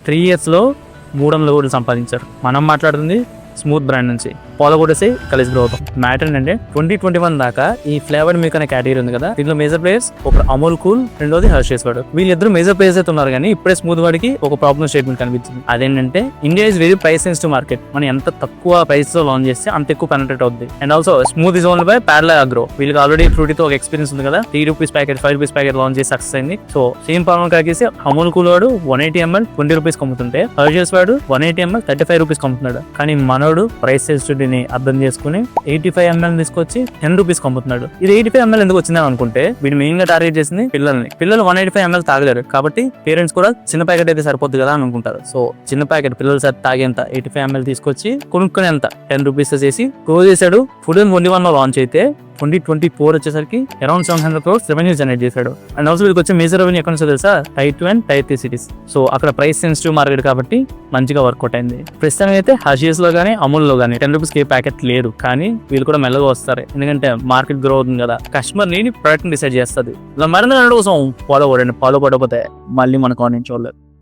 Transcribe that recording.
3 years లో 300 కోట్లు సంపాదించారు. మనం మాట్లాడుతుంది స్మూత్ బ్రాండ్ నుంచి. పాలు కొట్టేసి కలిసి గ్రో అవుతాం. మ్యాటర్ ఏంటంటే 2021 దాకా ఈ ఫ్లేవర్ మిల్క్ అనే కేటగిరీ ఉంది కదా, దీంట్లో మేజర్ ప్లేయర్స్ ఒకరు అమూల్ కూల్, రెండోది హర్షేస్ వాడు. వీళ్ళిద్దరు మేజర్ ప్లేయర్స్ అయితే ఉన్నారు, కానీ ఇప్పుడే స్మూత్ వాడికి ఒక ప్రాబ్లమ్ స్టేట్మెంట్ కనిపించింది. అదేంటంటే India is very price sensitive market. మనం ఎంత తక్కువ ప్రైస్ తో లాంచ్ చేస్తే అంత ఎక్కువ పెనట్రేట్ అవుతుంది. And also smooth is only by Parle Agro. వీళ్ళకి ఆల్రెడీ ఫ్రూటీతో ఒక ఎక్స్పీరియన్స్ ఉంది కదా, 3 rupees packet 5 rupees packet launch చేసి సక్సెస్ అయింది. సో సేమ్ ప్రాబ్లం కాకేసి అమూల్ కూల్ వాడు 180 ml 20 రూపీస్ అమ్ముతుంటే, హర్షేస్ వాడు 180 ml 35 రూపీస్ అమ్ముతున్నాడు. కానీ మనోడు ప్రైస్ సెన్సిటివిటీని అర్థం చేసుకుని 85 ml తీసుకొచ్చి 10 రూపీస్ అమ్ముతున్నాడు. ఇది 85 ml ఎందుకు వచ్చిందని అనుకుంటే, వీడు మెయిన్ గా టార్గెట్ చేసింది పిల్లల్ని. పిల్లలు 185 ml తాగలేరు కాబట్టి పేరెంట్స్ కూడా చిన్న ప్యాకెట్ అయితే సరిపోద్ది కదా అని అనుకుంటారు. సో చిన్న ప్యాకెట్ పిల్లలు సార్ తాగేంత 85 ml తీసుకొచ్చి కొనుక్కునేంత 10 రూపీస్ చేసి క్లోజ్ చేశాడు. ఫుడ్ అండ్ 21 లో లాంచ్ అయితే 2024 వచ్చేసరికి అరౌండ్ 700 crores రెవెన్యూ జనరేట్ చేశాడు. అండ్ ఆల్సో వీళ్ళకి వచ్చే మేజర్ రెవెన్యూ ఎక్కడ నుంచి తెలుసా, Tier 2 and Tier 3 cities. So అక్కడ ప్రైస్ సెన్సిటివ్ మార్కెట్ కాబట్టి మంచిగా వర్కౌట్ అయింది. ప్రస్తుతం అయితే హర్షీస్ లో కానీ అమూల్ లో కానీ 10 రూపీస్ కే ప్యాకెట్ లేదు, కానీ వీళ్ళు కూడా మెల్లగా వస్తారు. ఎందుకంటే మార్కెట్ గ్రో అవుతుంది కదా, కస్టమర్ ని ప్రొడక్ట్ డిసైడ్ చేస్తుంది. ఇలా మరింత కోసం ఫాలో పడండి. ఫాలో పడకపోతే మళ్ళీ మనకు చూడలేదు.